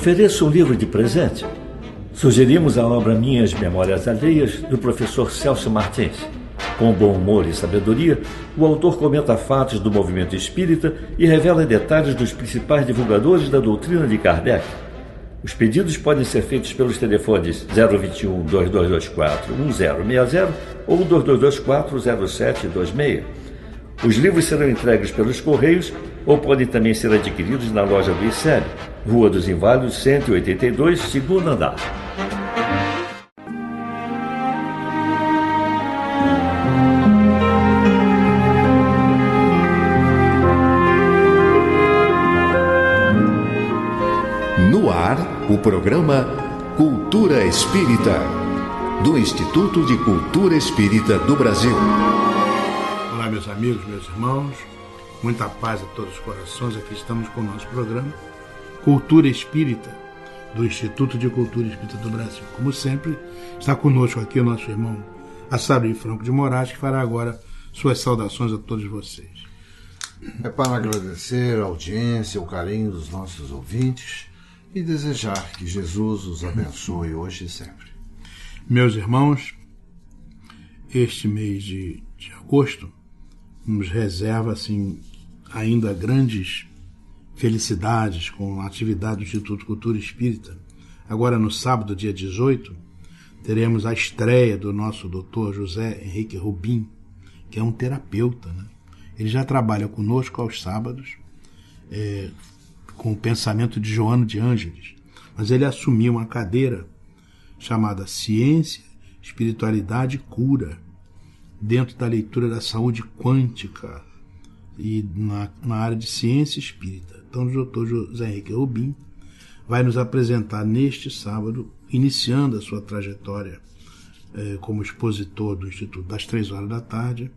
ofereço um livro de presente. Sugerimos a obra Minhas Memórias Alheias, do professor Celso Martins. Com bom humor e sabedoria, o autor comenta fatos do movimento espírita e revela detalhes dos principais divulgadores da doutrina de Kardec. Os pedidos podem ser feitos pelos telefones 021 2224 1060 ou 2224 0726. Os livros serão entregues pelos Correios ou podem também ser adquiridos na loja do ICEL, Rua dos Inválidos, 182, segundo andar. No ar, o programa Cultura Espírita, do Instituto de Cultura Espírita do Brasil. Olá, meus amigos, meus irmãos, muita paz a todos os corações. Aqui estamos com o nosso programa Cultura Espírita, do Instituto de Cultura Espírita do Brasil. Como sempre, está conosco aqui o nosso irmão Assarui Franco de Moraes, que fará agora suas saudações a todos vocês. É para agradecer a audiência, o carinho dos nossos ouvintes e desejar que Jesus os abençoe hoje e sempre. Meus irmãos, este mês de agosto nos reserva assim ainda grandes felicidades com a atividade do Instituto Cultura Espírita. Agora no sábado, dia 18, teremos a estreia do nosso Dr. José Henrique Rubim, que é um terapeuta, né? Ele já trabalha conosco aos sábados, com o pensamento de Joano de Ângeles, mas ele assumiu uma cadeira chamada Ciência, Espiritualidade e Cura, dentro da leitura da saúde quântica e na área de ciência espírita. Então o Dr. José Henrique Rubim vai nos apresentar neste sábado, iniciando a sua trajetória como expositor do Instituto, das 3 horas da tarde,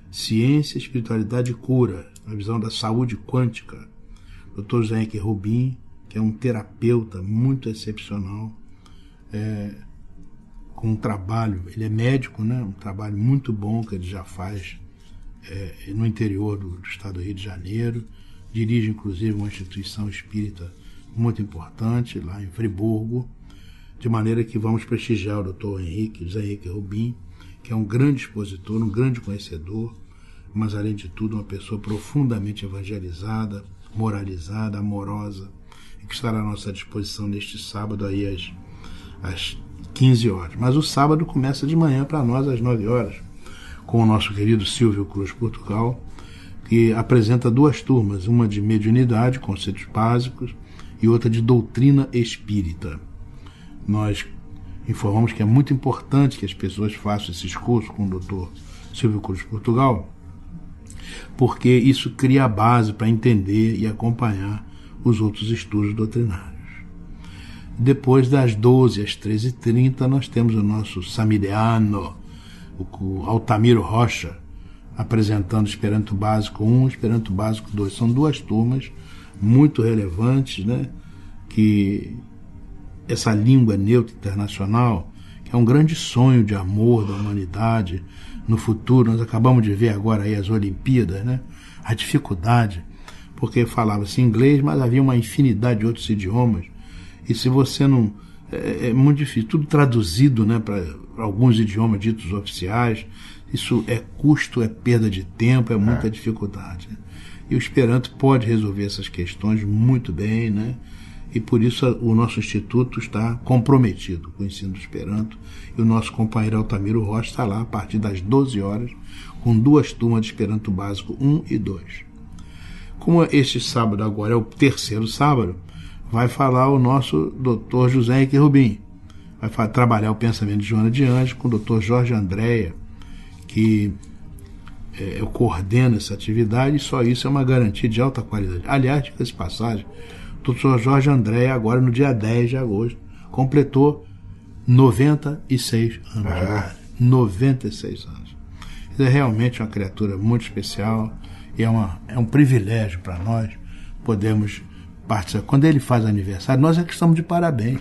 Ciência, Espiritualidade e Cura, a visão da saúde quântica. Dr. José Henrique Rubim, que é um terapeuta muito excepcional, com um trabalho, ele é médico, né? Um trabalho muito bom que ele já faz no interior do estado do Rio de Janeiro, dirige inclusive uma instituição espírita muito importante lá em Friburgo, de maneira que vamos prestigiar o Dr. José Henrique Rubim, que é um grande expositor, um grande conhecedor, mas além de tudo uma pessoa profundamente evangelizada, moralizada, amorosa, e que estará à nossa disposição neste sábado aí às 15 horas. Mas o sábado começa de manhã para nós às 9 horas, com o nosso querido Silvio Cruz Portugal, que apresenta 2 turmas, uma de mediunidade, conceitos básicos, e outra de doutrina espírita. Nós informamos que é muito importante que as pessoas façam esses cursos com o Dr. Silvio Cruz Portugal, porque isso cria a base para entender e acompanhar os outros estudos doutrinários. Depois das 12 às 13h30, nós temos o nosso Samideano, o Altamiro Rocha, apresentando Esperanto Básico 1 e Esperanto Básico 2. São 2 turmas muito relevantes, né? Que essa língua neutra internacional, que é um grande sonho de amor da humanidade no futuro. Nós acabamos de ver agora aí as Olimpíadas, né? A dificuldade, porque falava-se inglês, mas havia uma infinidade de outros idiomas, e se você não... É muito difícil, tudo traduzido, né, para alguns idiomas ditos oficiais. Isso é custo, é perda de tempo, é muita dificuldade, né? E o Esperanto pode resolver essas questões muito bem, né? E por isso o nosso Instituto está comprometido com o ensino do Esperanto, e o nosso companheiro Altamiro Rocha está lá a partir das 12 horas, com 2 turmas de Esperanto Básico 1 e 2. Como este sábado agora é o 3º sábado, vai falar o nosso Dr. José Henrique Rubim. Vai trabalhar o pensamento de Joana de Anjos com o Dr. Jorge Andréa, que eu coordeno essa atividade, e só isso é uma garantia de alta qualidade. Aliás, diga-se de passagem, o Dr. Jorge Andréa, agora no dia 10 de agosto, completou 96 anos. 96 anos. Ele é realmente uma criatura muito especial, e é um privilégio para nós podermos participar. Quando ele faz aniversário, nós é que estamos de parabéns,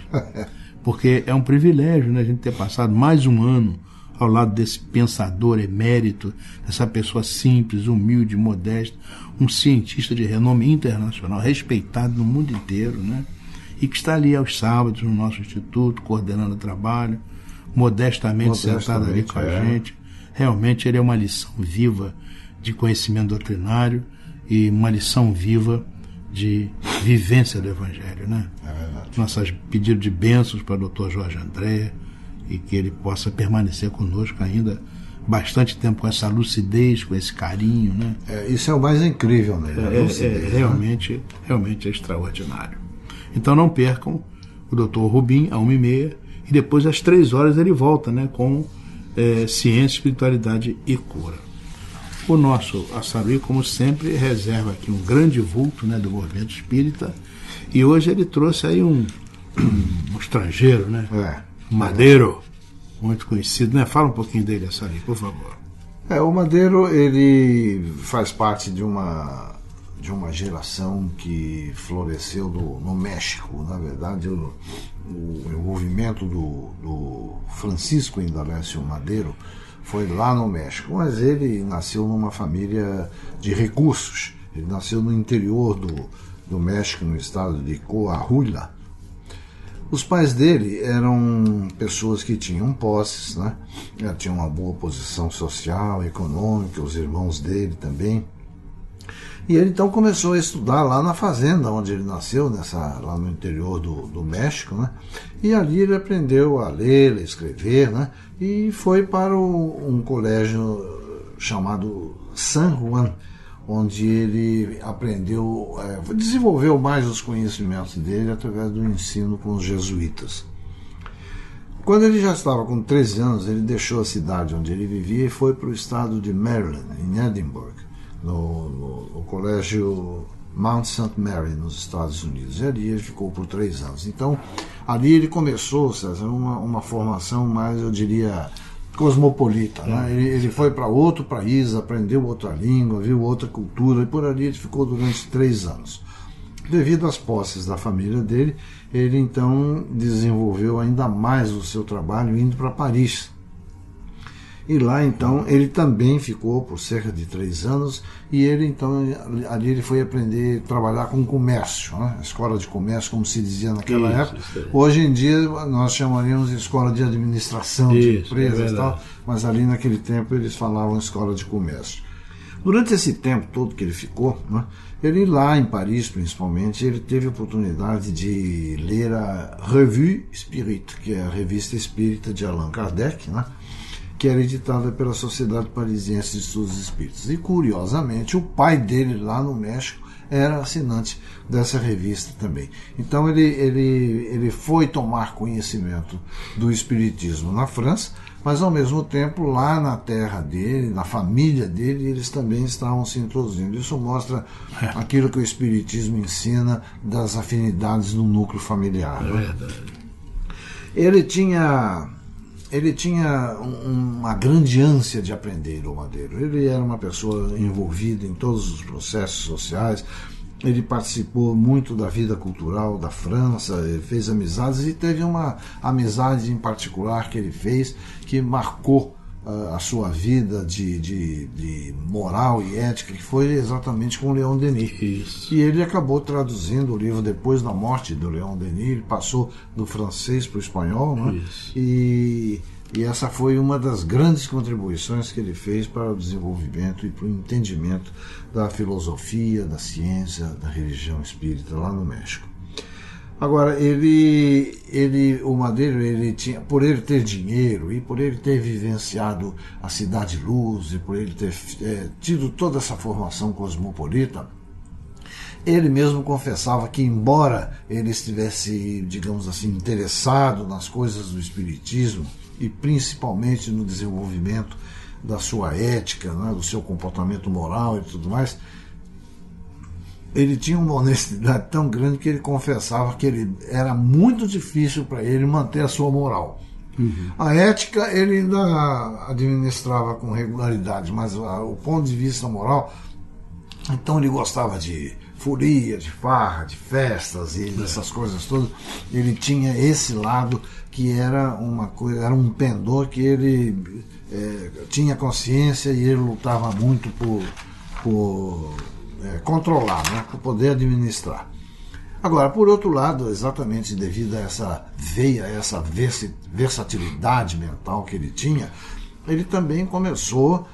porque é um privilégio, né, a gente ter passado mais um ano ao lado desse pensador emérito, dessa pessoa simples, humilde, modesta, um cientista de renome internacional, respeitado no mundo inteiro, né? e que está ali aos sábados no nosso instituto, coordenando o trabalho, modestamente sentado ali com a gente. Realmente ele é uma lição viva de conhecimento doutrinário e uma lição viva de vivência do Evangelho, né? É verdade. Nossas pedidos de bênçãos para o Dr. Jorge André, e que ele possa permanecer conosco ainda bastante tempo com essa lucidez, com esse carinho, né? Isso é o mais incrível nele. Realmente é extraordinário. Então não percam o Dr. Rubim, às 1h30, e depois às 3h ele volta, né, com Ciência, Espiritualidade e Cura. O nosso Açaí, como sempre, reserva aqui um grande vulto, né, do movimento espírita, e hoje ele trouxe aí um estrangeiro, né? Madeiro, muito conhecido, né? Fala um pouquinho dele, Açaí, por favor. O Madeiro, ele faz parte de uma geração que floresceu no México. Na verdade, o envolvimento do Francisco Indalécio Madeiro foi lá no México, mas ele nasceu numa família de recursos. Ele nasceu no interior do México, no estado de Coahuila. Os pais dele eram pessoas que tinham posses, né? Tinham uma boa posição social, econômica, os irmãos dele também. E ele então começou a estudar lá na fazenda onde ele nasceu, lá no interior do México, né? E ali ele aprendeu a ler, a escrever, né? E foi para um colégio chamado San Juan, onde ele aprendeu, desenvolveu mais os conhecimentos dele através do ensino com os jesuítas. Quando ele já estava com 13 anos, ele deixou a cidade onde ele vivia e foi para o estado de Maryland, em Edinburgh, no colégio Mount St. Mary, nos Estados Unidos. E ali ele ficou por 3 anos. Então, ali ele começou, César, uma formação mais, eu diria, cosmopolita, né? Ele foi para outro país, aprendeu outra língua, viu outra cultura, e por ali ele ficou durante 3 anos. Devido às posses da família dele, ele então desenvolveu ainda mais o seu trabalho indo para Paris. E lá então ele também ficou por cerca de 3 anos, e ele então ali ele foi aprender a trabalhar com comércio, né? Escola de comércio, como se dizia naquela época. Hoje em dia nós chamaríamos de escola de administração de empresas e tal, mas ali naquele tempo eles falavam escola de comércio. Durante esse tempo todo que ele ficou, né, ele lá em Paris principalmente, ele teve a oportunidade de ler a Revue Spirit, que é a revista espírita de Allan Kardec, né, que era editada pela Sociedade Parisiense de Estudos Espíritas. E, curiosamente, o pai dele, lá no México, era assinante dessa revista também. Então, ele foi tomar conhecimento do espiritismo na França, mas, ao mesmo tempo, lá na terra dele, na família dele, eles também estavam se introduzindo. Isso mostra aquilo que o espiritismo ensina das afinidades no núcleo familiar. É verdade. Ele tinha uma grande ânsia de aprender, o Madeiro. Ele era uma pessoa envolvida em todos os processos sociais, ele participou muito da vida cultural da França, ele fez amizades, e teve uma amizade em particular que ele fez, que marcou a sua vida de moral e ética, que foi exatamente com Leon Denis. Isso. E ele acabou traduzindo o livro depois da morte do Leon Denis, ele passou do francês para o espanhol, né? E essa foi uma das grandes contribuições que ele fez para o desenvolvimento e para o entendimento da filosofia, da ciência, da religião espírita lá no México. Agora, o Madeiro, ele tinha, por ele ter dinheiro e por ele ter vivenciado a Cidade Luz e por ele ter tido toda essa formação cosmopolita, ele mesmo confessava que, embora ele estivesse, digamos assim, interessado nas coisas do espiritismo e principalmente no desenvolvimento da sua ética, né, do seu comportamento moral e tudo mais, ele tinha uma honestidade tão grande que ele confessava que era muito difícil para ele manter a sua moral. Uhum. A ética ele ainda administrava com regularidade, mas o ponto de vista moral, então ele gostava de folia, de farra, de festas e dessas coisas todas. Ele tinha esse lado que era uma coisa, era um pendor que ele tinha consciência, e ele lutava muito por controlar, né, por poder administrar. Agora, por outro lado, exatamente devido a essa veia, a essa versatilidade mental que ele tinha, ele também começou,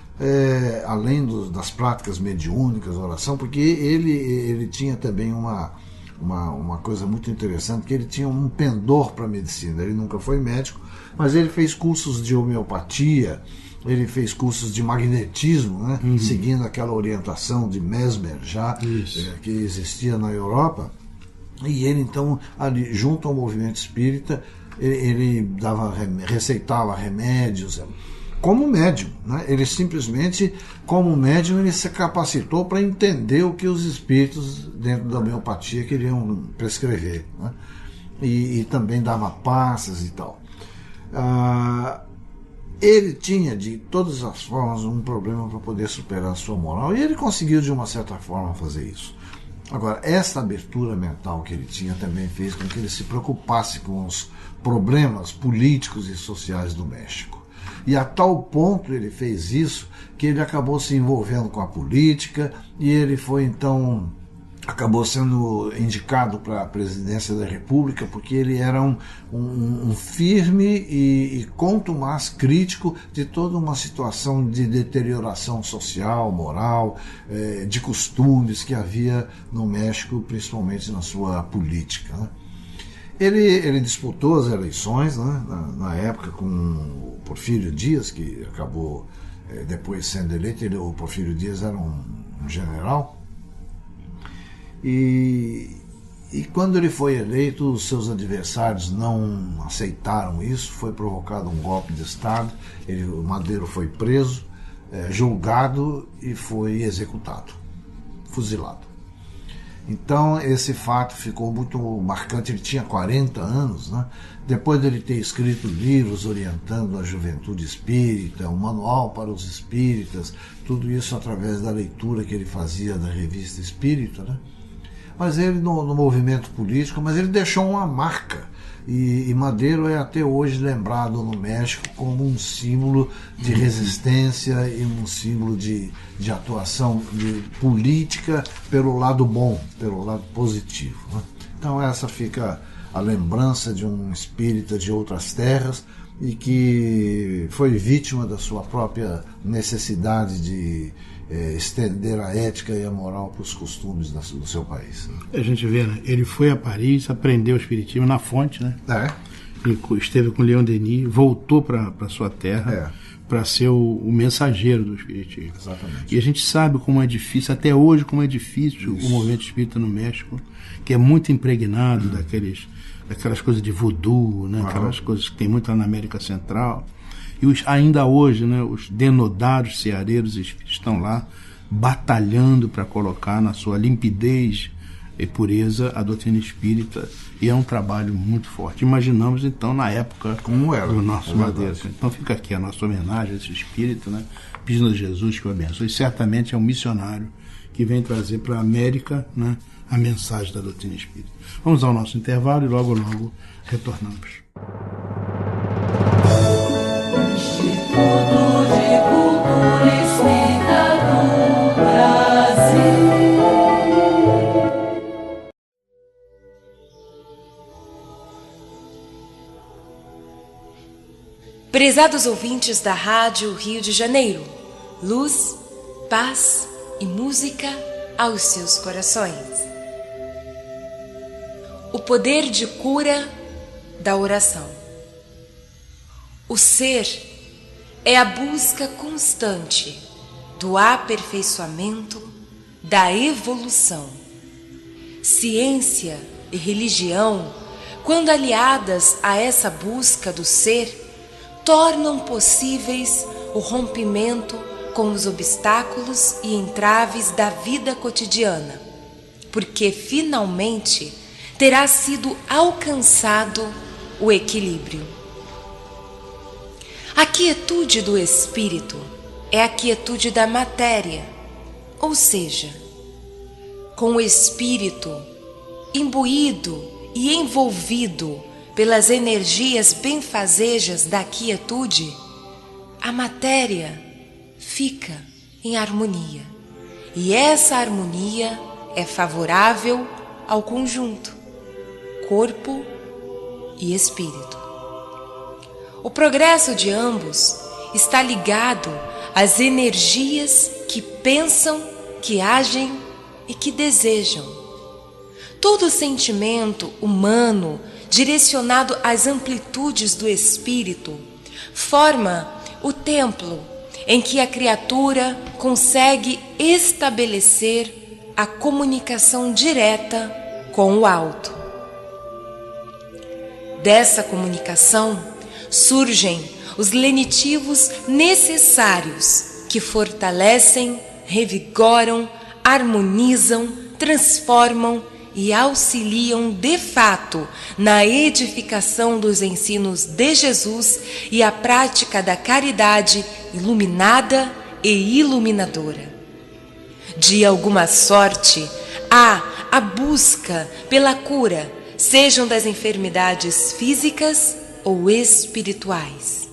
além das práticas mediúnicas, oração, porque ele tinha também uma coisa muito interessante, que ele tinha um pendor para a medicina. Ele nunca foi médico, mas ele fez cursos de homeopatia, ele fez cursos de magnetismo, né? Seguindo aquela orientação de Mesmer já, que existia na Europa. E ele, então, ali, junto ao movimento espírita, ele receitava remédios, como médium, né? Ele simplesmente, como médium, ele se capacitou para entender o que os espíritos, dentro da homeopatia, queriam prescrever, né? E também dava passas e tal. Ele tinha, de todas as formas, um problema para poder superar a sua moral, e ele conseguiu, de uma certa forma, fazer isso. Agora, essa abertura mental que ele tinha também fez com que ele se preocupasse com os problemas políticos e sociais do México. E a tal ponto ele fez isso que ele acabou se envolvendo com a política, e ele foi, então, acabou sendo indicado para a presidência da República, porque ele era um firme e contumaz crítico de toda uma situação de deterioração social, moral, de costumes que havia no México, principalmente na sua política, né? Ele disputou as eleições, né, na época, com o Porfírio Dias, que acabou depois sendo eleito. O Porfírio Dias era um general. E quando ele foi eleito, os seus adversários não aceitaram isso, foi provocado um golpe de Estado, o Madero foi preso, julgado e foi executado, fuzilado. Então esse fato ficou muito marcante. Ele tinha 40 anos, né? Depois dele ter escrito livros orientando a juventude espírita, um manual para os espíritas, tudo isso através da leitura que ele fazia da Revista Espírita, né? Mas ele, no movimento político, mas ele deixou uma marca. E Madero é até hoje lembrado no México como um símbolo de resistência e um símbolo de atuação política pelo lado bom, pelo lado positivo, né? Então essa fica a lembrança de um espírita de outras terras e que foi vítima da sua própria necessidade de estender a ética e a moral para os costumes do seu país. A gente vê, né? Ele foi a Paris, aprendeu o espiritismo na fonte, né? Ele esteve com Leon Denis, voltou para sua terra para ser o mensageiro do espiritismo. Exatamente. E a gente sabe como é difícil, até hoje, como é difícil o movimento espírita no México, que é muito impregnado daquelas coisas de voodoo, né? Aquelas coisas que tem muito lá na América Central. E ainda hoje, né, os denodados ceareiros estão lá batalhando para colocar na sua limpidez e pureza a doutrina espírita, e é um trabalho muito forte. Imaginamos então na época como era do nosso Madero. Então fica aqui a nossa homenagem a esse espírito, né, pedindo a Jesus que o abençoe. E certamente é um missionário que vem trazer para a América, né, a mensagem da doutrina espírita. Vamos ao nosso intervalo e logo retornamos. Instituto de Cultura Espírita do Brasil. Prezados ouvintes da Rádio Rio de Janeiro, luz, paz e música aos seus corações. O poder de cura da oração. O ser é a busca constante do aperfeiçoamento, da evolução. Ciência e religião, quando aliadas a essa busca do ser, tornam possíveis o rompimento com os obstáculos e entraves da vida cotidiana, porque finalmente terá sido alcançado o equilíbrio. A quietude do espírito é a quietude da matéria, ou seja, com o espírito imbuído e envolvido pelas energias benfazejas da quietude, a matéria fica em harmonia. E essa harmonia é favorável ao conjunto, corpo e espírito. O progresso de ambos está ligado às energias que pensam, que agem e que desejam. Todo sentimento humano direcionado às amplitudes do espírito forma o templo em que a criatura consegue estabelecer a comunicação direta com o alto. Dessa comunicação surgem os lenitivos necessários que fortalecem, revigoram, harmonizam, transformam e auxiliam de fato na edificação dos ensinos de Jesus e a prática da caridade iluminada e iluminadora. De alguma sorte, há a busca pela cura, sejam das enfermidades físicas ou espirituais.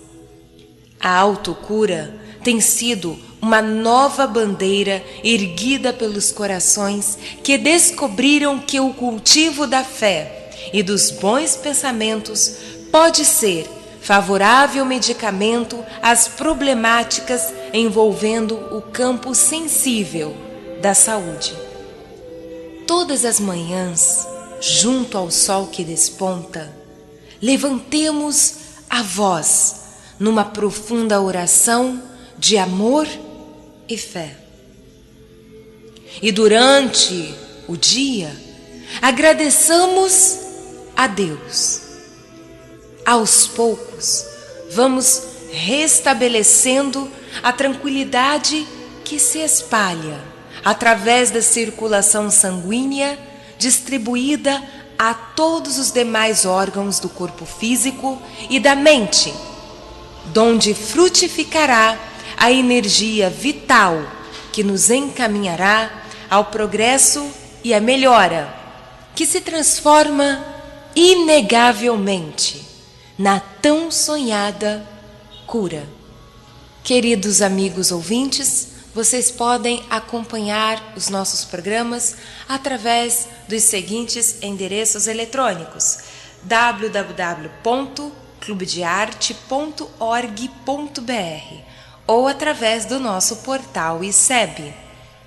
A autocura tem sido uma nova bandeira erguida pelos corações que descobriram que o cultivo da fé e dos bons pensamentos pode ser favorável medicamento às problemáticas envolvendo o campo sensível da saúde. Todas as manhãs, junto ao sol que desponta, levantemos a voz numa profunda oração de amor e fé. E durante o dia, agradeçamos a Deus. Aos poucos, vamos restabelecendo a tranquilidade que se espalha através da circulação sanguínea distribuída a todos os demais órgãos do corpo físico e da mente, donde frutificará a energia vital que nos encaminhará ao progresso e à melhora, que se transforma inegavelmente na tão sonhada cura. Queridos amigos ouvintes, vocês podem acompanhar os nossos programas através dos seguintes endereços eletrônicos: www.clubedearte.org.br ou através do nosso portal ICEB,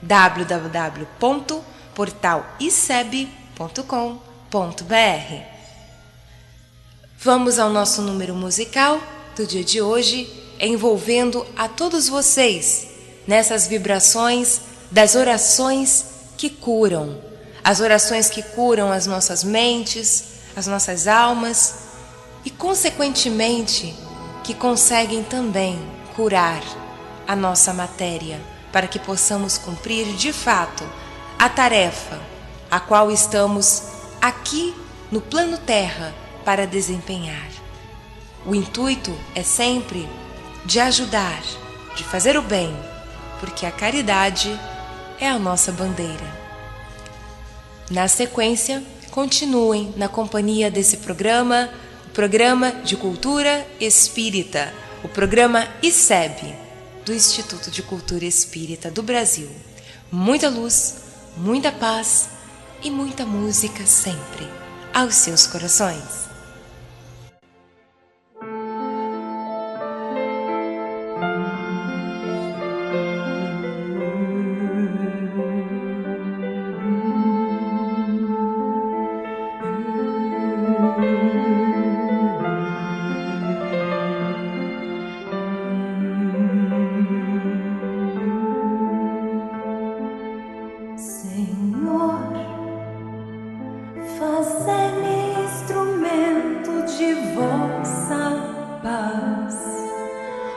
www.portaliceb.com.br. Vamos ao nosso número musical do dia de hoje, envolvendo a todos vocês nessas vibrações das orações que curam. As orações que curam as nossas mentes, as nossas almas e, consequentemente, que conseguem também curar a nossa matéria, para que possamos cumprir de fato a tarefa a qual estamos aqui no plano Terra para desempenhar. O intuito é sempre de ajudar, de fazer o bem, porque a caridade é a nossa bandeira. Na sequência, continuem na companhia desse programa, o programa de Cultura Espírita, o programa ICEB, do Instituto de Cultura Espírita do Brasil. Muita luz, muita paz e muita música sempre aos seus corações.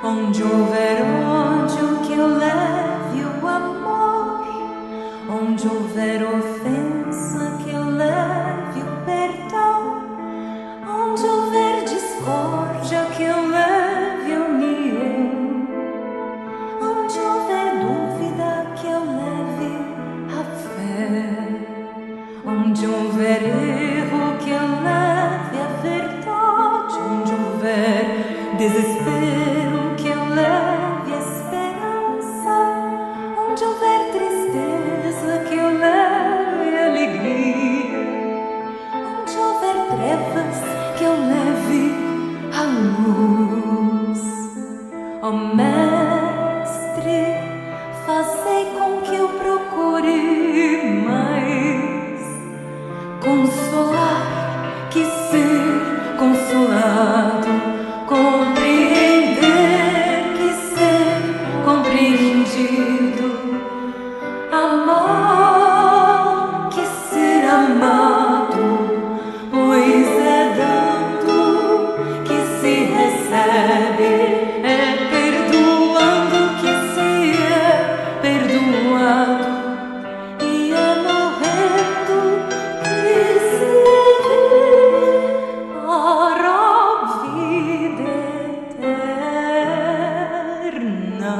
Onde houver ódio, que eu leve o amor. Onde houver ofensa, que eu leve o perdão. Onde houver discórdia, que eu leve a união. Onde houver dúvida, que eu leve a fé. Onde houver erro, que eu leve a verdade. Onde houver desespero, que eu leve a esperança. Onde houver tristeza, que eu leve a alegria. luz. Ó Mestre, fazei com que eu procure mais consolar que ser consolado, compreender que ser compreendido, amar que ser amado, pois é dando que se recebe, é perdoando que se é perdoado, e é morrendo que se vive para a vida eterna.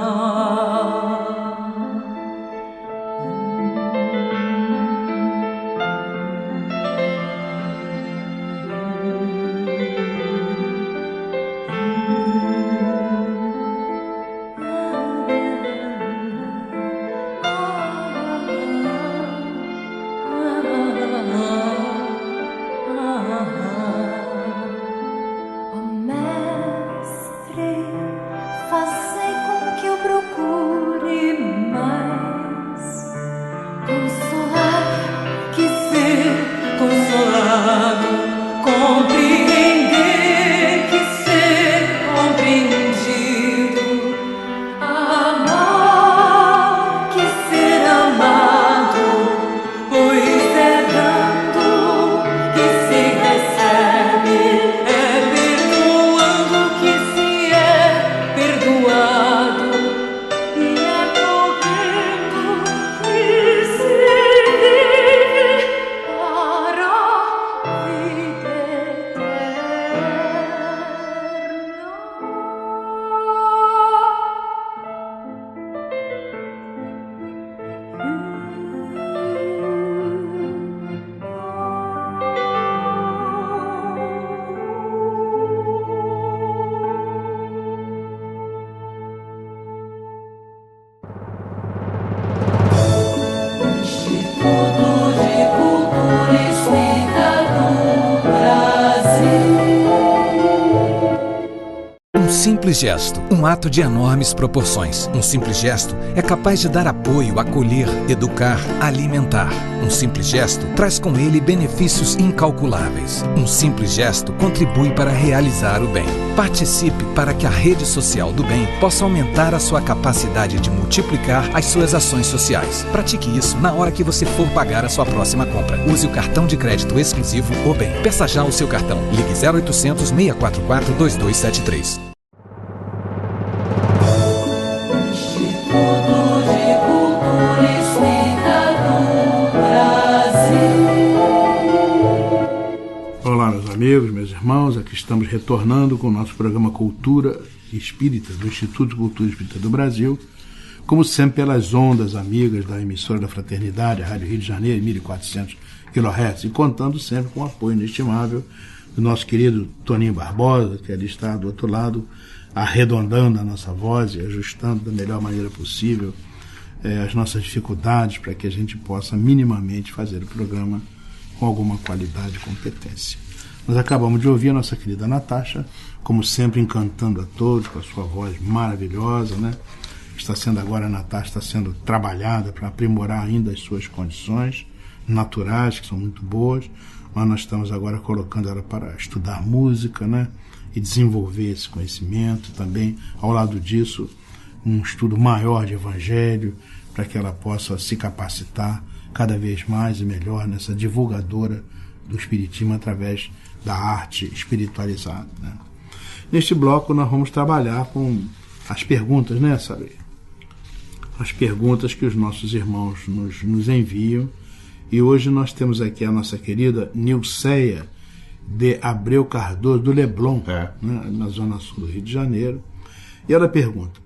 Ó Mestre, fazei com que eu procure mais consolar que ser consolado, compreender que ser compreendido, amar que ser amado, pois é dando que se recebe, é perdoando que se é perdoado, e é morrendo que se vive para a vida Instituto de Cultura Espírita do Brasil. Um simples gesto, um ato de enormes proporções. Um simples gesto é capaz de dar apoio, acolher, educar, alimentar. Um simples gesto traz com ele benefícios incalculáveis. Um simples gesto contribui para realizar o bem. Participe para que a rede social do bem possa aumentar a sua capacidade de multiplicar as suas ações sociais. Pratique isso na hora que você for pagar a sua próxima compra. Use o cartão de crédito exclusivo O Bem. Peça já o seu cartão. Ligue 0800 644 2273. Instituto de Cultura Espírita do Brasil. Olá, meus amigos, meus irmãos, aqui estamos retornando com o nosso programa Cultura Espírita, do Instituto de Cultura Espírita do Brasil, como sempre pelas ondas amigas da emissora da Fraternidade, a Rádio Rio de Janeiro, 1400 kHz, e contando sempre com o apoio inestimável do nosso querido Toninho Barbosa, que ali está do outro lado, arredondando a nossa voz e ajustando da melhor maneira possível as nossas dificuldades para que a gente possa minimamente fazer o programa com alguma qualidade e competência. Nós acabamos de ouvir a nossa querida Natasha, como sempre encantando a todos com a sua voz maravilhosa, né? Está sendo agora, a Natasha está sendo trabalhada para aprimorar ainda as suas condições naturais, que são muito boas, mas nós estamos agora colocando ela para estudar música, né? E desenvolver esse conhecimento também, ao lado disso, um estudo maior de evangelho, para que ela possa se capacitar cada vez mais e melhor nessa divulgadora do espiritismo através da arte espiritualizada, né? Neste bloco nós vamos trabalhar com as perguntas, né, Sabe? As perguntas que os nossos irmãos nos enviam, e hoje nós temos aqui a nossa querida Nilceia de Abreu Cardoso, do Leblon, né, na zona sul do Rio de Janeiro, e ela pergunta: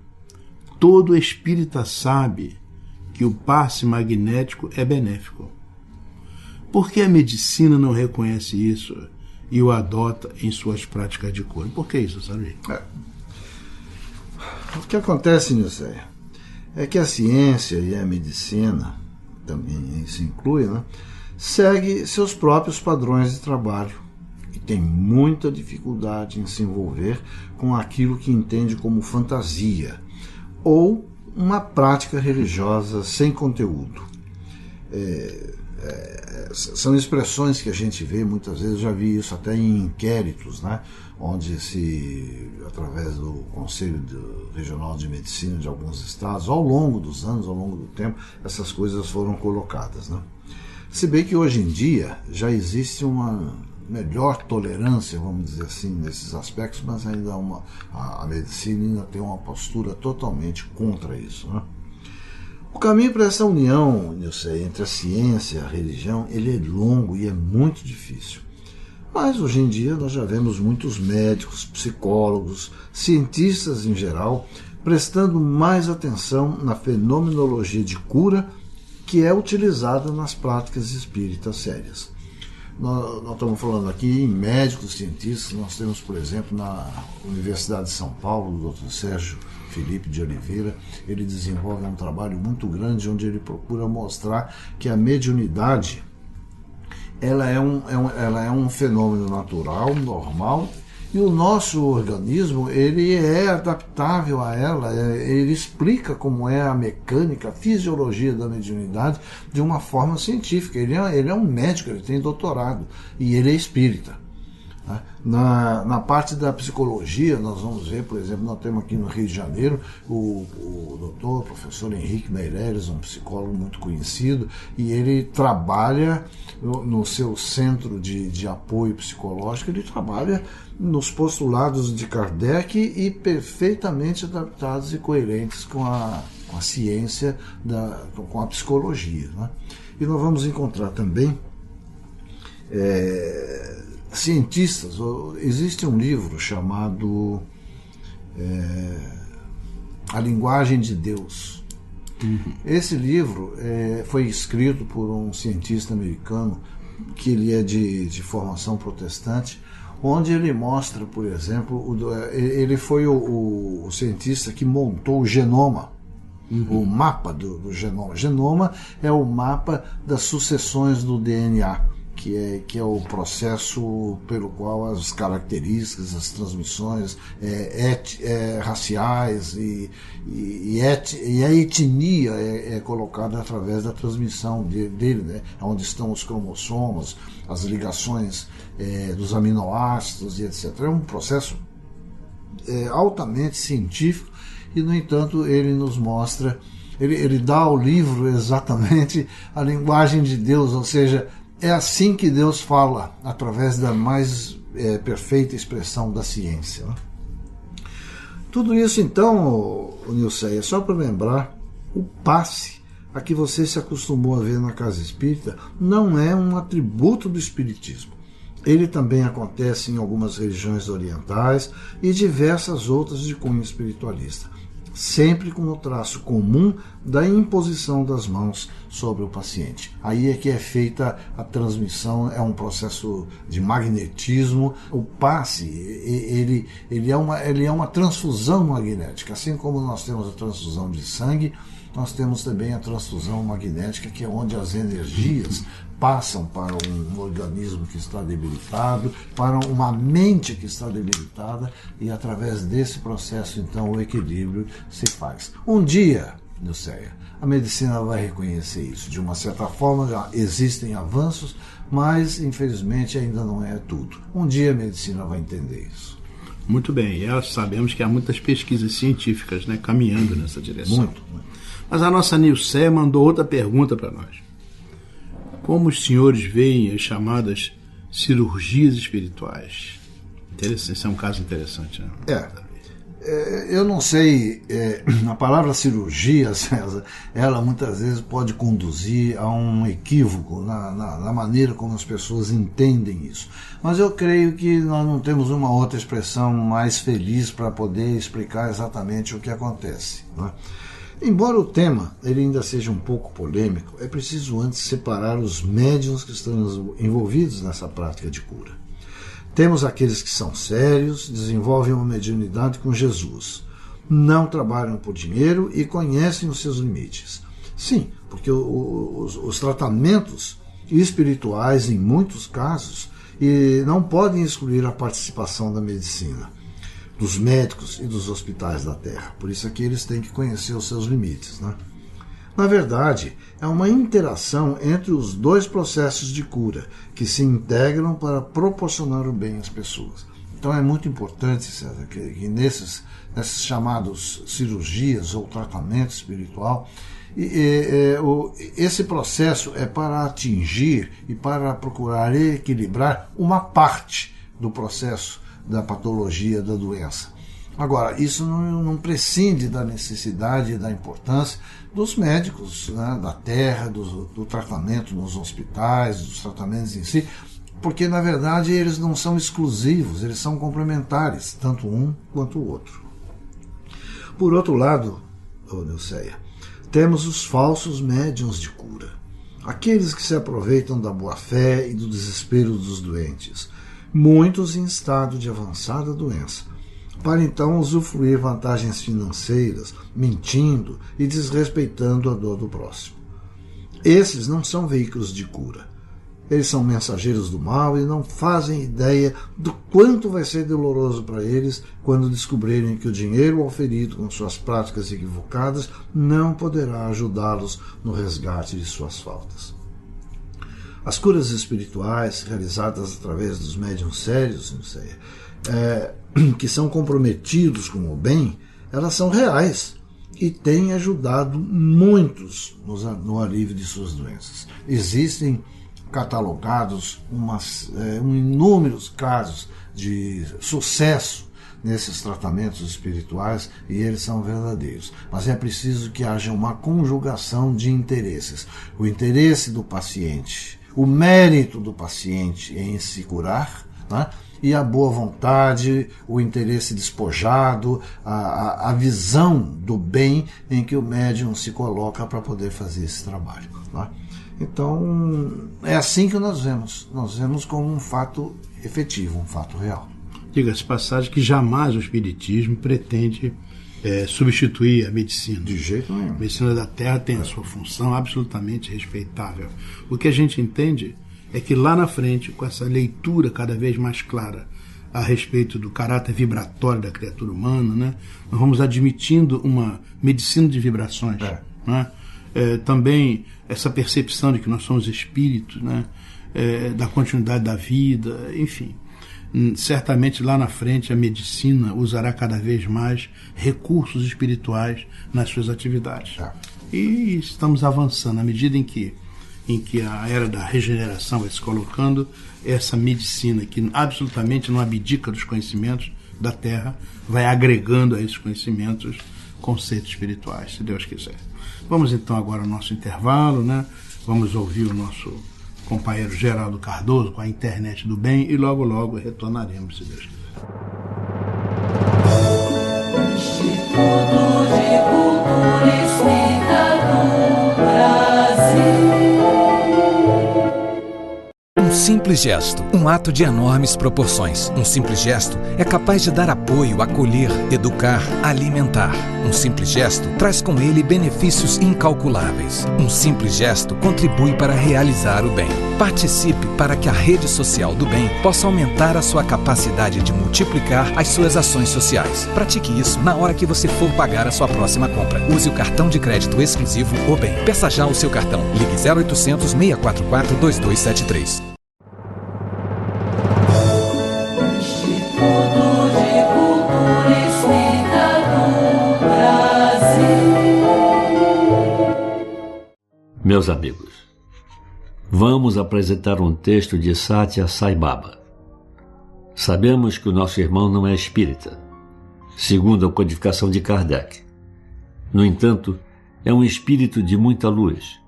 todo espírita sabe que o passe magnético é benéfico. Por que a medicina não reconhece isso e o adota em suas práticas de cura? Por que isso, sabe? O que acontece, Nilceia, é que a ciência e a medicina, também se inclui, né, segue seus próprios padrões de trabalho. E tem muita dificuldade em se envolver com aquilo que entende como fantasia ou uma prática religiosa sem conteúdo. São expressões que a gente vê muitas vezes, eu já vi isso até em inquéritos, né, onde através do Conselho Regional de Medicina de alguns estados, ao longo dos anos, ao longo do tempo, essas coisas foram colocadas, né? Se bem que hoje em dia já existe uma melhor tolerância, vamos dizer assim, nesses aspectos, mas ainda a medicina ainda tem uma postura totalmente contra isso, né? O caminho para essa união, Nilce, entre a ciência e a religião, ele é longo e é muito difícil. Mas hoje em dia nós já vemos muitos médicos, psicólogos, cientistas em geral, prestando mais atenção na fenomenologia de cura que é utilizada nas práticas espíritas sérias. Nós estamos falando aqui em médicos, cientistas. Nós temos, por exemplo, na Universidade de São Paulo, o Dr. Sérgio Felipe de Oliveira. Ele desenvolve um trabalho muito grande onde ele procura mostrar que a mediunidade ela é um fenômeno natural, normal, e o nosso organismo ele é adaptável a ela, ele explica como é a mecânica, a fisiologia da mediunidade de uma forma científica. Ele é um médico, ele tem doutorado e ele é espírita. Na parte da psicologia, nós vamos ver, por exemplo, nós temos aqui no Rio de Janeiro o professor Henrique Meireles, um psicólogo muito conhecido, e ele trabalha no seu centro de apoio psicológico, ele trabalha nos postulados de Kardec e perfeitamente adaptados e coerentes com a ciência, com a psicologia, né? E nós vamos encontrar também cientistas. Existe um livro chamado A Linguagem de Deus. Esse livro foi escrito por um cientista americano que ele é de formação protestante, onde ele mostra, por exemplo, ele foi o cientista que montou o genoma, o mapa do genoma. Genoma é o mapa das sucessões do DNA, que é o processo pelo qual as características, as transmissões raciais e a etnia é colocada através da transmissão dele, né? Onde estão os cromossomos, as ligações dos aminoácidos e etc. É um processo altamente científico e, no entanto, ele nos mostra, ele dá ao livro exatamente a linguagem de Deus, ou seja, é assim que Deus fala, através da mais perfeita expressão da ciência, né? Tudo isso, então, Nilce, é só para lembrar, o passe a que você se acostumou a ver na casa espírita não é um atributo do espiritismo. Ele também acontece em algumas religiões orientais e diversas outras de cunho espiritualista, sempre com o traço comum da imposição das mãos sobre o paciente. Aí é que é feita a transmissão, é um processo de magnetismo. O passe, ele é uma transfusão magnética. Assim como nós temos a transfusão de sangue, nós temos também a transfusão magnética, que é onde as energias passam para um organismo que está debilitado, para uma mente que está debilitada, e através desse processo, então, o equilíbrio se faz. Um dia, Nilceia, a medicina vai reconhecer isso. De uma certa forma, já existem avanços, mas, infelizmente, ainda não é tudo. Um dia a medicina vai entender isso. Muito bem, e sabemos que há muitas pesquisas científicas, né, caminhando nessa direção. Muito. Mas a nossa Nilceia mandou outra pergunta para nós. Como os senhores veem as chamadas cirurgias espirituais? Interessante, esse é um caso interessante, né? Eu não sei, a palavra cirurgia, César, ela muitas vezes pode conduzir a um equívoco na maneira como as pessoas entendem isso. Mas eu creio que nós não temos uma outra expressão mais feliz para poder explicar exatamente o que acontece, né? Embora o tema ele ainda seja um pouco polêmico, é preciso antes separar os médiuns que estão envolvidos nessa prática de cura. Temos aqueles que são sérios, desenvolvem uma mediunidade com Jesus, não trabalham por dinheiro e conhecem os seus limites. Sim, porque os tratamentos espirituais, em muitos casos, e não podem excluir a participação da medicina, dos médicos e dos hospitais da Terra. Por isso é que eles têm que conhecer os seus limites, né? Na verdade, é uma interação entre os dois processos de cura que se integram para proporcionar o bem às pessoas. Então é muito importante, César, que nesses chamados cirurgias ou tratamento espiritual, esse processo é para atingir e para procurar equilibrar uma parte do processo da patologia da doença. Agora, isso não prescinde da necessidade e da importância dos médicos, né, da Terra, do tratamento nos hospitais, dos tratamentos em si, porque, na verdade, eles não são exclusivos, eles são complementares, tanto um quanto o outro. Por outro lado, Nilceia, temos os falsos médiuns de cura, aqueles que se aproveitam da boa-fé e do desespero dos doentes, muitos em estado de avançada doença, para então usufruir vantagens financeiras, mentindo e desrespeitando a dor do próximo. Esses não são veículos de cura. Eles são mensageiros do mal e não fazem ideia do quanto vai ser doloroso para eles quando descobrirem que o dinheiro oferido com suas práticas equivocadas não poderá ajudá-los no resgate de suas faltas. As curas espirituais realizadas através dos médiuns sérios, que são comprometidos com o bem, elas são reais e têm ajudado muitos no alívio de suas doenças. Existem catalogados inúmeros casos de sucesso nesses tratamentos espirituais e eles são verdadeiros. Mas é preciso que haja uma conjugação de interesses. O interesse do paciente, o mérito do paciente em se curar, né? E a boa vontade, o interesse despojado, a visão do bem em que o médium se coloca para poder fazer esse trabalho, né? Então, é assim que nós vemos como um fato efetivo, um fato real. Diga-se passagem que jamais o Espiritismo pretende substituir a medicina. De jeito nenhum. A medicina da Terra tem a sua função absolutamente respeitável. O que a gente entende é que lá na frente, com essa leitura cada vez mais clara a respeito do caráter vibratório da criatura humana, né, nós vamos admitindo uma medicina de vibrações. Né? Também essa percepção de que nós somos espíritos, né, da continuidade da vida, enfim. Certamente lá na frente a medicina usará cada vez mais recursos espirituais nas suas atividades. E estamos avançando à medida em que a era da regeneração vai se colocando, essa medicina que absolutamente não abdica dos conhecimentos da Terra vai agregando a esses conhecimentos conceitos espirituais, se Deus quiser. Vamos então agora ao nosso intervalo, né? Vamos ouvir o nosso companheiro Geraldo Cardoso com a Internet do Bem e logo retornaremos, se Deus quiser. Instituto de Cultura Espírita do Brasil. Um simples gesto, um ato de enormes proporções. Um simples gesto é capaz de dar apoio, acolher, educar, alimentar. Um simples gesto traz com ele benefícios incalculáveis. Um simples gesto contribui para realizar o bem. Participe para que a rede social do bem possa aumentar a sua capacidade de multiplicar as suas ações sociais. Pratique isso na hora que você for pagar a sua próxima compra. Use o cartão de crédito exclusivo O Bem. Peça já o seu cartão. Ligue 0800 644 2273. Meus amigos, vamos apresentar um texto de Satya Sai Baba. Sabemos que o nosso irmão não é espírita, segundo a codificação de Kardec. No entanto, é um espírito de muita luz,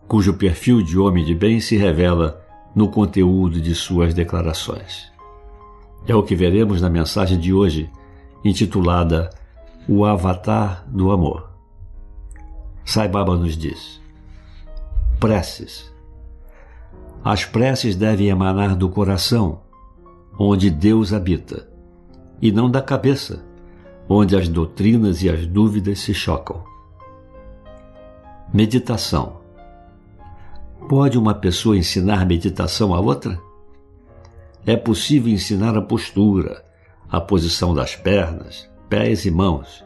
cujo perfil de homem de bem se revela no conteúdo de suas declarações. É o que veremos na mensagem de hoje, intitulada O Avatar do Amor. Sai Baba nos diz: preces. As preces devem emanar do coração, onde Deus habita, e não da cabeça, onde as doutrinas e as dúvidas se chocam. Meditação. Pode uma pessoa ensinar meditação a outra? é possível ensinar a postura, a posição das pernas, pés e mãos,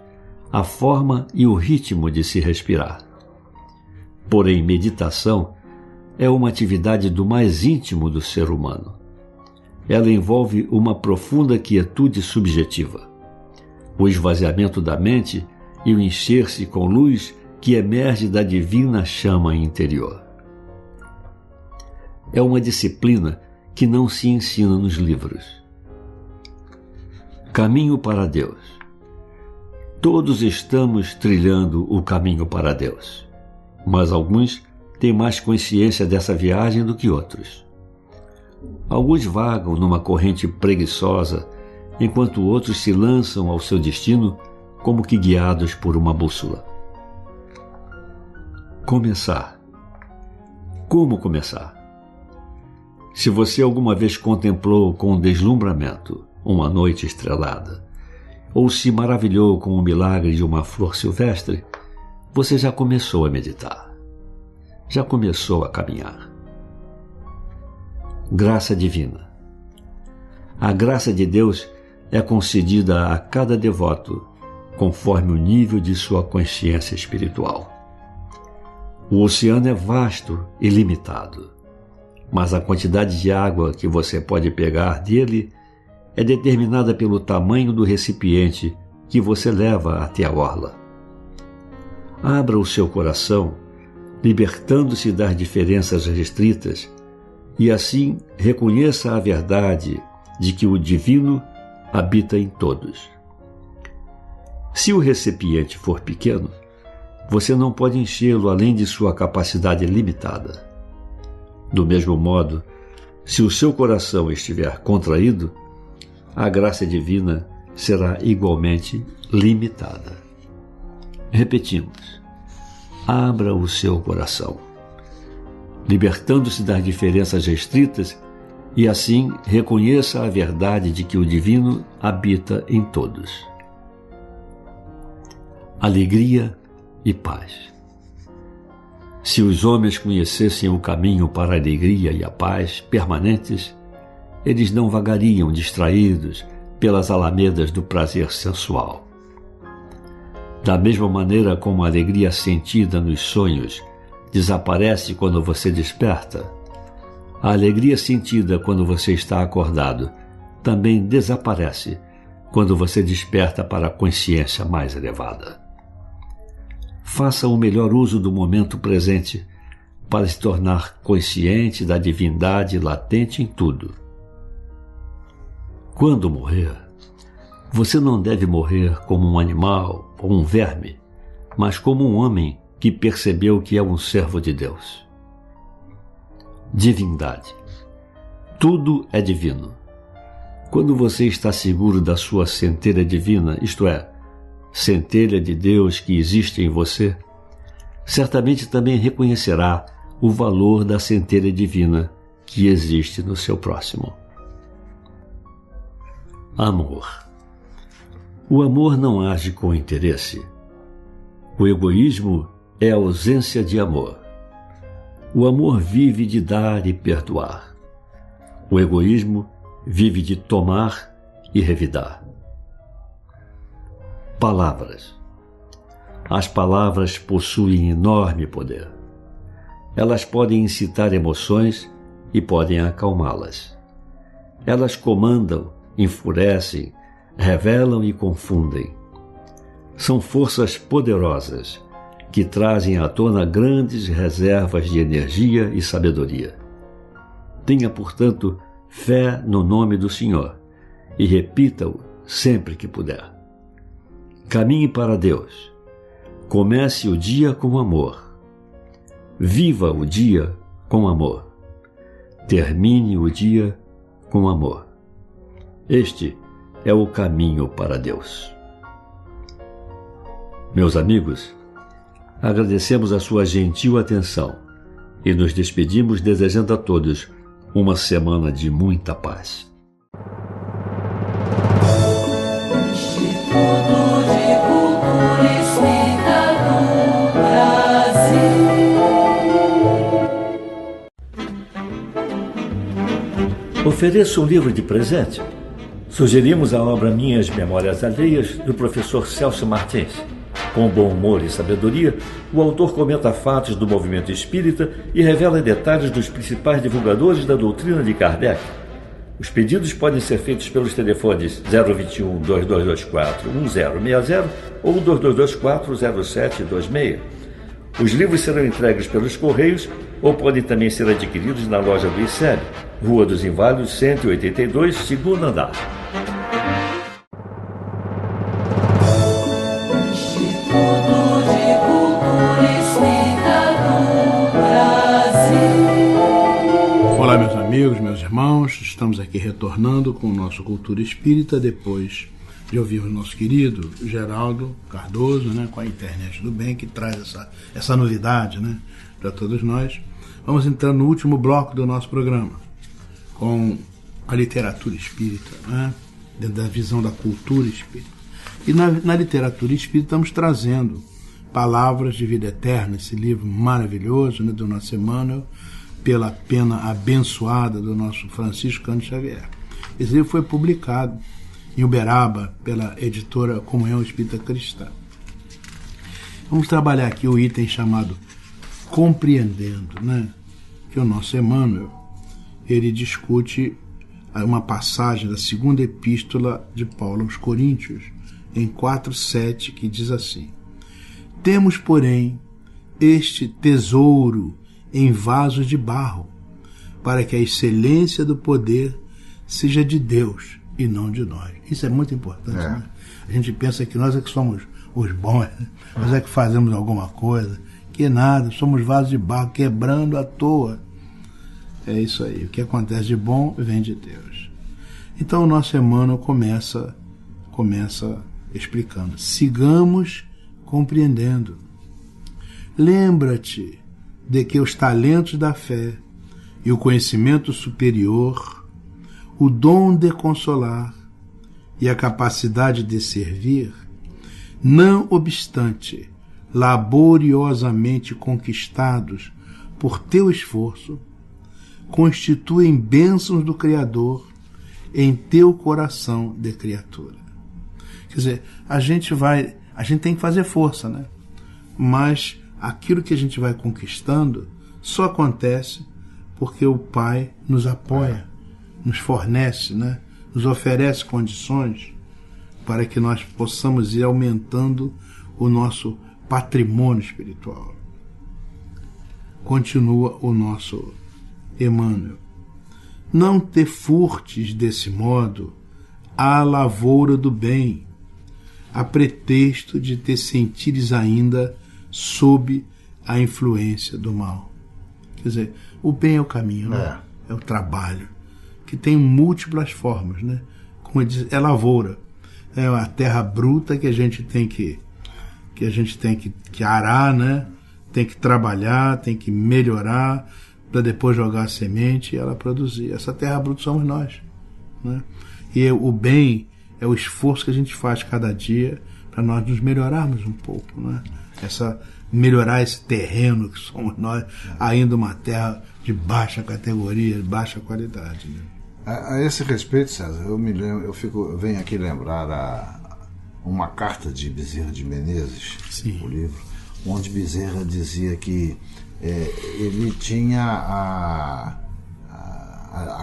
a forma e o ritmo de se respirar. Porém, meditação é uma atividade do mais íntimo do ser humano. Ela envolve uma profunda quietude subjetiva, o esvaziamento da mente e o encher-se com luz que emerge da divina chama interior. É uma disciplina que não se ensina nos livros. Caminho para Deus. Todos estamos trilhando o caminho para Deus, mas alguns têm mais consciência dessa viagem do que outros. Alguns vagam numa corrente preguiçosa, enquanto outros se lançam ao seu destino como que guiados por uma bússola. Começar. Como começar? Se você alguma vez contemplou com deslumbramento uma noite estrelada, ou se maravilhou com o milagre de uma flor silvestre, você já começou a meditar. Já começou a caminhar. Graça divina. A graça de Deus é concedida a cada devoto conforme o nível de sua consciência espiritual. O oceano é vasto e limitado, mas a quantidade de água que você pode pegar dele é determinada pelo tamanho do recipiente que você leva até a orla. Abra o seu coração, libertando-se das diferenças restritas, e assim reconheça a verdade de que o divino habita em todos. Se o recipiente for pequeno, você não pode enchê-lo além de sua capacidade limitada. Do mesmo modo, se o seu coração estiver contraído, a graça divina será igualmente limitada. Repetimos: abra o seu coração, libertando-se das diferenças restritas, e assim reconheça a verdade de que o divino habita em todos. Alegria e paz. Se os homens conhecessem o caminho para a alegria e a paz permanentes, eles não vagariam distraídos pelas alamedas do prazer sensual. Da mesma maneira como a alegria sentida nos sonhos desaparece quando você desperta, a alegria sentida quando você está acordado também desaparece quando você desperta para a consciência mais elevada. Faça o melhor uso do momento presente para se tornar consciente da divindade latente em tudo. Quando morrer, você não deve morrer como um animal ou um verme, mas como um homem que percebeu que é um servo de Deus. Divindade. Tudo é divino. Quando você está seguro da sua centelha divina, isto é, centelha de Deus que existe em você, certamente também reconhecerá o valor da centelha divina que existe no seu próximo. Amor. O amor não age com interesse. O egoísmo é a ausência de amor. O amor vive de dar e perdoar. O egoísmo vive de tomar e revidar. Palavras. As palavras possuem enorme poder. Elas podem incitar emoções e podem acalmá-las. Elas comandam, enfurecem, revelam e confundem. São forças poderosas que trazem à tona grandes reservas de energia e sabedoria. Tenha, portanto, fé no nome do Senhor e repita-o sempre que puder. Caminhe para Deus. Comece o dia com amor. Viva o dia com amor. Termine o dia com amor. Este é o caminho para Deus. Meus amigos, agradecemos a sua gentil atenção e nos despedimos desejando a todos uma semana de muita paz. Instituto de Cultura Espírita do Brasil. ofereço um livro de presente. Sugerimos a obra Minhas Memórias Alheias, do professor Celso Martins. Com bom humor e sabedoria, o autor comenta fatos do movimento espírita e revela detalhes dos principais divulgadores da doutrina de Kardec. Os pedidos podem ser feitos pelos telefones 021-2224-1060 ou 2224-0726. Os livros serão entregues pelos Correios ou podem também ser adquiridos na loja do ICEB, Rua dos Inválidos, 182, segundo andar. Olá, meus amigos, meus irmãos, estamos aqui retornando com o nosso Cultura Espírita, depois de ouvir o nosso querido Geraldo Cardoso, né, com a Internet do Bem, que traz essa novidade, né, para todos nós. Vamos entrar no último bloco do nosso programa, com a literatura espírita, né, dentro da visão da cultura espírita. E na literatura espírita estamos trazendo Palavras de Vida Eterna, esse livro maravilhoso, né, do nosso Emmanuel, pela pena abençoada do nosso Francisco Cândido Xavier. Esse livro foi publicado em Uberaba pela editora Comunhão Espírita Cristã. Vamos trabalhar aqui o item chamado Compreendendo, né? Que o nosso Emmanuel, ele discute uma passagem da segunda epístola de Paulo aos Coríntios, em 4:7, que diz assim: temos, porém, este tesouro em vasos de barro, para que a excelência do poder seja de Deus e não de nós. Isso é muito importante, né? A gente pensa que nós é que somos os bons, né? Nós é que fazemos alguma coisa, que nada, somos vasos de barro, quebrando à toa. É isso aí, o que acontece de bom vem de Deus. Então o nosso Emmanuel começa explicando: sigamos compreendendo. Lembra-te de que os talentos da fé e o conhecimento superior, o dom de consolar e a capacidade de servir, não obstante laboriosamente conquistados por teu esforço, constituem bênçãos do Criador em teu coração de criatura. Quer dizer, a gente tem que fazer força, né? Mas aquilo que a gente vai conquistando só acontece porque o Pai nos apoia, nos fornece, né? Nos oferece condições para que nós possamos ir aumentando o nosso patrimônio espiritual. Continua o nosso Emmanuel: não te furtes desse modo à lavoura do bem, a pretexto de te sentires ainda sob a influência do mal. Quer dizer, o bem é o caminho, né? É o trabalho, que tem múltiplas formas, né? Como ele diz, é lavoura, é a terra bruta que a gente tem que arar, né? Tem que trabalhar, tem que melhorar para depois jogar a semente e ela produzir. Essa terra bruta somos nós, né? E o bem é o esforço que a gente faz cada dia para nós nos melhorarmos um pouco, né? Melhorar esse terreno que somos nós, ainda uma terra de baixa categoria, de baixa qualidade, né? A esse respeito, César, eu venho aqui lembrar uma carta de Bezerra de Menezes, sim, o livro, onde Bezerra dizia que ele tinha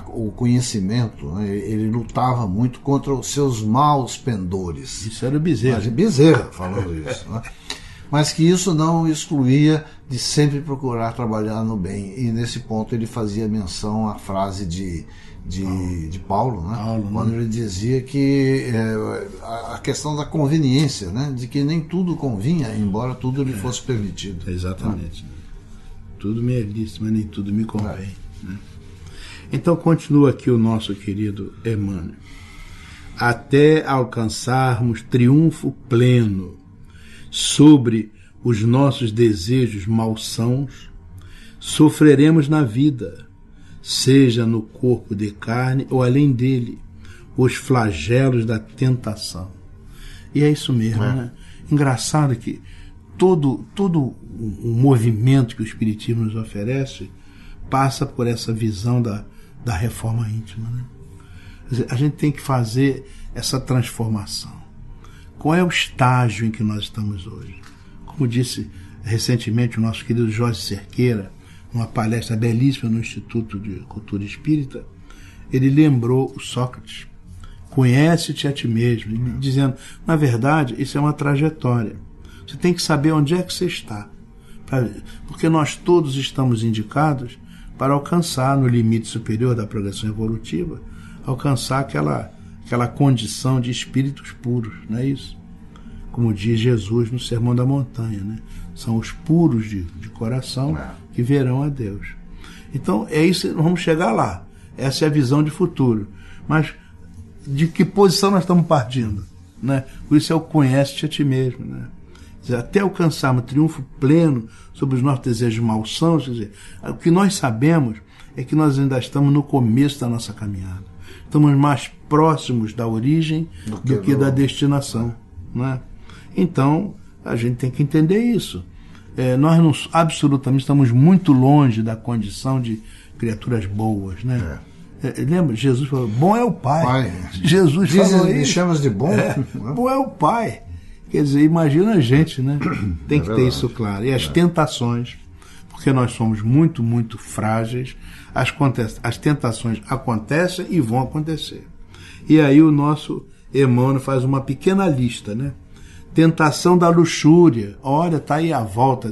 o conhecimento, né? Ele lutava muito contra os seus maus pendores. Isso era Bezerra. Bezerra falando isso, né? Mas que isso não excluía de sempre procurar trabalhar no bem. E nesse ponto ele fazia menção à frase de Paulo, né? Quando ele dizia que a questão da conveniência, né? De que nem tudo convinha, embora tudo lhe fosse permitido. Exatamente. Né? Tudo me é lícito, mas nem tudo me convém. Né? Então continua aqui o nosso querido Emmanuel: até alcançarmos triunfo pleno sobre os nossos desejos malsãos, sofreremos na vida, seja no corpo de carne ou além dele, os flagelos da tentação. E é isso mesmo, né? Engraçado que todo o movimento que o Espiritismo nos oferece passa por essa visão da reforma íntima, né? Quer dizer, a gente tem que fazer essa transformação. Qual é o estágio em que nós estamos hoje? Como disse recentemente o nosso querido Jorge Cerqueira, numa palestra belíssima no Instituto de Cultura Espírita, ele lembrou o Sócrates: conhece-te a ti mesmo, dizendo, na verdade, isso é uma trajetória. Você tem que saber onde é que você está, porque nós todos estamos indicados para alcançar, no limite superior da progressão evolutiva, alcançar aquela condição de espíritos puros, não é isso? Como diz Jesus no Sermão da Montanha, né? São os puros de coração que verão a Deus. Então, é isso, vamos chegar lá. Essa é a visão de futuro. Mas de que posição nós estamos partindo? Né? Por isso é o conhece-te a ti mesmo. Né? Quer dizer, até alcançarmos triunfo pleno sobre os nossos desejos malsãos, quer dizer, o que nós sabemos é que nós ainda estamos no começo da nossa caminhada. Estamos mais próximos da origem do que da destinação. Né? Então, a gente tem que entender isso. Nós não, absolutamente estamos muito longe da condição de criaturas boas. Né? Lembra? Jesus falou, bom é o Pai. Jesus falou isso. Me chamas de bom? Bom é o Pai. Quer dizer, imagina a gente, né? Tem que ter isso claro. E as tentações, porque nós somos muito, muito frágeis, as tentações acontecem e vão acontecer. E aí o nosso Emmanuel faz uma pequena lista, né? Tentação da luxúria. Olha, está aí à volta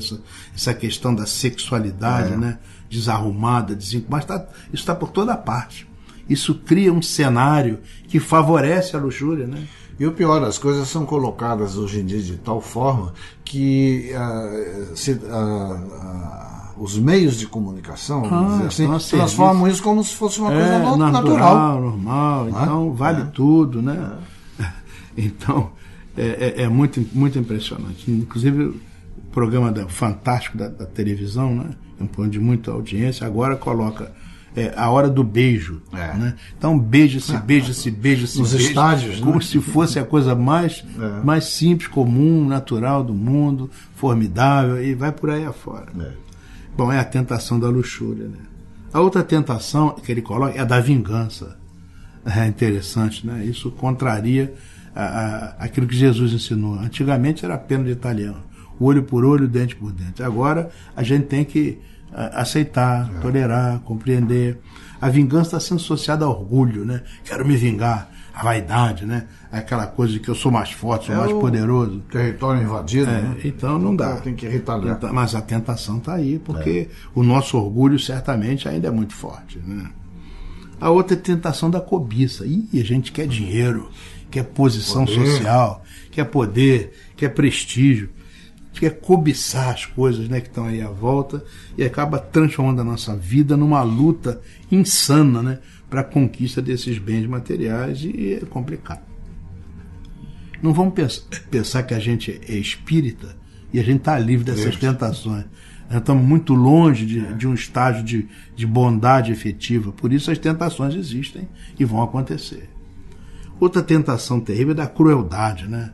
essa questão da sexualidade, né? Desarrumada, mas isso está por toda parte. Isso cria um cenário que favorece a luxúria, né? E o pior, as coisas são colocadas hoje em dia de tal forma que os meios de comunicação transformam isso como se fosse uma coisa natural. Normal. Então vale tudo, né? Então é muito, muito impressionante. Inclusive o programa fantástico da televisão, né? É um programa de muita audiência, agora coloca a hora do beijo. Né? Então beija-se. Nos estádios, como né? se fosse a coisa mais simples, comum, natural do mundo, formidável, e vai por aí afora. Bom, é a tentação da luxúria. Né? A outra tentação que ele coloca é a da vingança. É interessante, né? Isso contraria aquilo que Jesus ensinou. Antigamente era pena de italiano, olho por olho, dente por dente. Agora a gente tem que aceitar, tolerar, compreender. A vingança está sendo associada ao orgulho, né? Quero me vingar, a vaidade, né? Aquela coisa de que eu sou mais forte, sou mais poderoso. Território invadido, né? Então não dá. Tem que retaliar. Mas a tentação está aí, porque o nosso orgulho certamente ainda é muito forte, né? A outra é a tentação da cobiça. A gente quer dinheiro, quer posição social, quer poder, quer prestígio, quer cobiçar as coisas, né, que estão aí à volta, e acaba transformando a nossa vida numa luta insana, né, para a conquista desses bens materiais, e é complicado. Não vamos pensar que a gente é espírita e a gente está livre dessas tentações. Nós estamos muito longe de um estágio de bondade efetiva. Por isso as tentações existem e vão acontecer. Outra tentação terrível é da crueldade, né?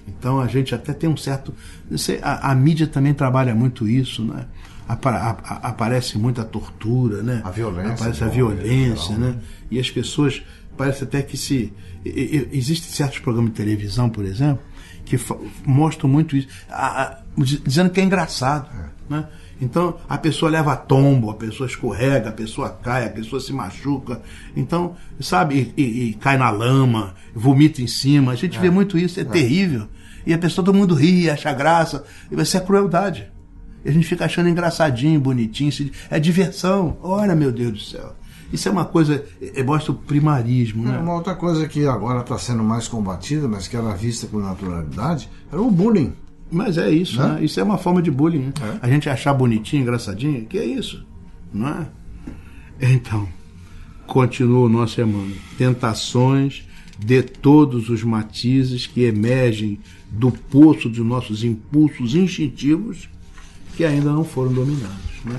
Então a gente até tem um certo... Não sei, a mídia também trabalha muito isso, né? Aparece muita tortura, né? A violência. Aparece a violência, né? E as pessoas... Parece até que existem certos programas de televisão, por exemplo, que mostram muito isso, dizendo que é engraçado, né? Então a pessoa leva tombo, a pessoa escorrega, a pessoa cai, a pessoa se machuca, então, sabe, e cai na lama, vomita em cima. A gente vê muito isso, é terrível. E a pessoa, todo mundo ri, acha graça, e vai ser a crueldade. E a gente fica achando engraçadinho, bonitinho, é diversão. Olha, meu Deus do céu. Isso é uma coisa, mostra o primarismo, né? Uma outra coisa que agora está sendo mais combatida, mas que era vista com naturalidade, era o bullying. Mas é isso, né? Isso é uma forma de bullying, né? A gente achar bonitinho, engraçadinho, que é isso, não é? Então, continua o nosso irmão. Tentações de todos os matizes que emergem do poço de nossos impulsos instintivos que ainda não foram dominados, né?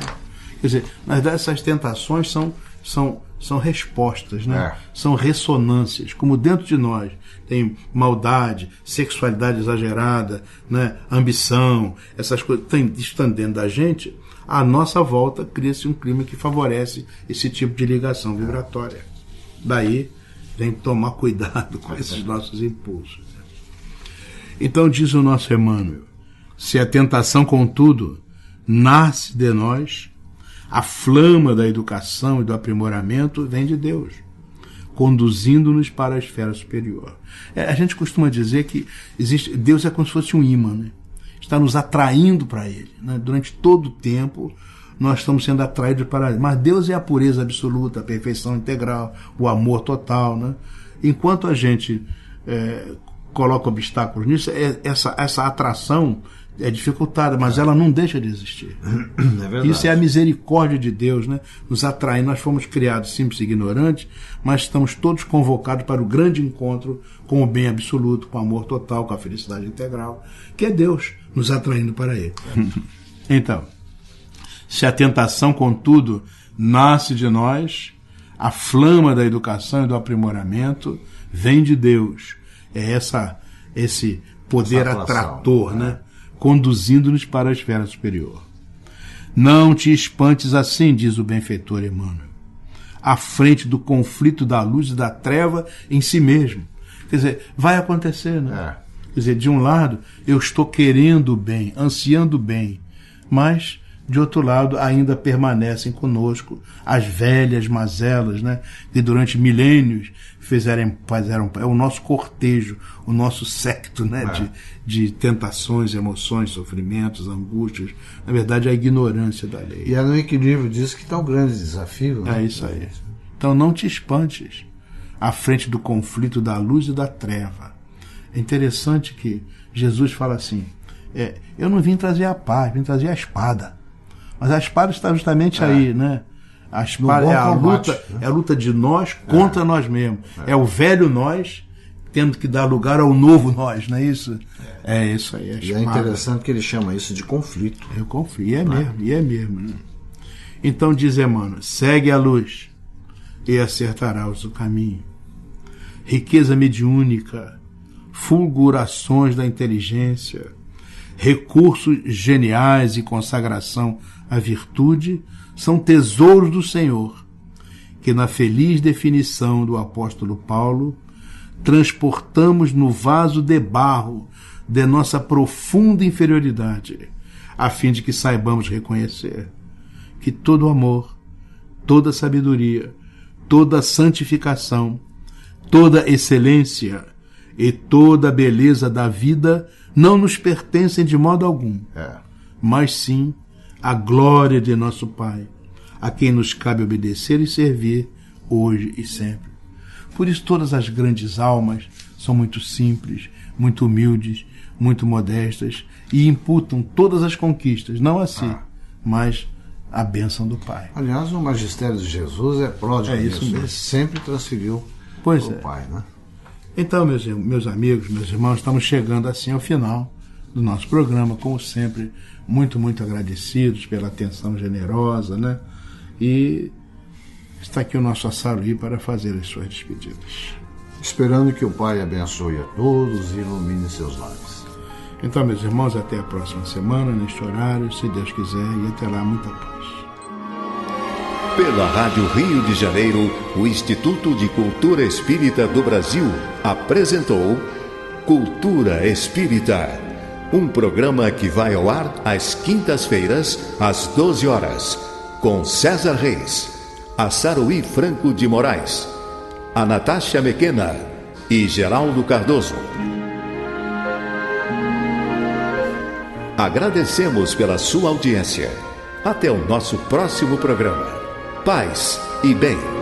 Quer dizer, na verdade, essas tentações são respostas, né? São ressonâncias, como dentro de nós tem maldade, sexualidade exagerada, né? Ambição, essas coisas estão dentro da gente. à nossa volta cria-se um clima que favorece esse tipo de ligação vibratória. Daí tem que tomar cuidado com esses nossos impulsos. Então diz o nosso Emmanuel: se a tentação, contudo, nasce de nós, a flama da educação e do aprimoramento vem de Deus, conduzindo-nos para a esfera superior. A gente costuma dizer que Deus é como se fosse um imã, né? Está nos atraindo para Ele, né? Durante todo o tempo nós estamos sendo atraídos para Ele. Mas Deus é a pureza absoluta, a perfeição integral, o amor total, né? Enquanto a gente coloca obstáculos nisso, essa atração é dificultada, mas ela não deixa de existir. É verdade. Isso é a misericórdia de Deus, né? Nos atraindo. Nós fomos criados simples e ignorantes, mas estamos todos convocados para o grande encontro com o bem absoluto, com o amor total, com a felicidade integral, que é Deus nos atraindo para Ele. Então, se a tentação, contudo, nasce de nós, a flama da educação e do aprimoramento vem de Deus. É esse poder atrator, né? Conduzindo-nos para a esfera superior. Não te espantes assim, diz o benfeitor Emmanuel, à frente do conflito da luz e da treva em si mesmo. Quer dizer, vai acontecer, né? Quer dizer, de um lado, eu estou querendo o bem, ansiando o bem, mas, de outro lado, ainda permanecem conosco as velhas mazelas, né? Que durante milênios fizeram o nosso cortejo, o nosso séquito, né? De tentações, emoções, sofrimentos, angústias. Na verdade, a ignorância da lei. E é no equilíbrio disso que está o grande desafio, né? É isso aí. Então não te espantes à frente do conflito da luz e da treva. É interessante que Jesus fala assim: eu não vim trazer a paz, vim trazer a espada. Mas a espada está justamente aí, né? A espada é a luta, né? É a luta de nós contra nós mesmos. É o velho nós tendo que dar lugar ao novo nós, não é isso? É isso aí. E é interessante que ele chama isso de conflito. É o conflito, e é mesmo, né? Então diz Emmanuel: segue a luz e acertarás o caminho. Riqueza mediúnica, fulgurações da inteligência, recursos geniais e consagração à virtude são tesouros do Senhor, que na feliz definição do apóstolo Paulo transportamos no vaso de barro de nossa profunda inferioridade, a fim de que saibamos reconhecer que todo amor, toda sabedoria, toda santificação, toda excelência e toda beleza da vida não nos pertencem de modo algum, mas sim a glória de nosso Pai, a quem nos cabe obedecer e servir hoje e sempre. Por isso todas as grandes almas são muito simples, muito humildes, muito modestas e imputam todas as conquistas, não a si, mas a bênção do Pai. Aliás, o magistério de Jesus é pródigo isso mesmo. Ele sempre transferiu para o Pai, né? Então, meus amigos, meus irmãos, estamos chegando assim ao final do nosso programa, como sempre, muito, muito agradecidos pela atenção generosa, né? E está aqui o nosso Assaruí para fazer as suas despedidas. Esperando que o Pai abençoe a todos e ilumine seus lares. Então, meus irmãos, até a próxima semana, neste horário, se Deus quiser, e até lá, muita paz. Pela Rádio Rio de Janeiro, o Instituto de Cultura Espírita do Brasil apresentou Cultura Espírita, um programa que vai ao ar às quintas-feiras, às 12 horas, com César Reis, Assaruí Franco de Moraes, a Natasha Mequena e Geraldo Cardoso. Agradecemos pela sua audiência. Até o nosso próximo programa. Paz e bem.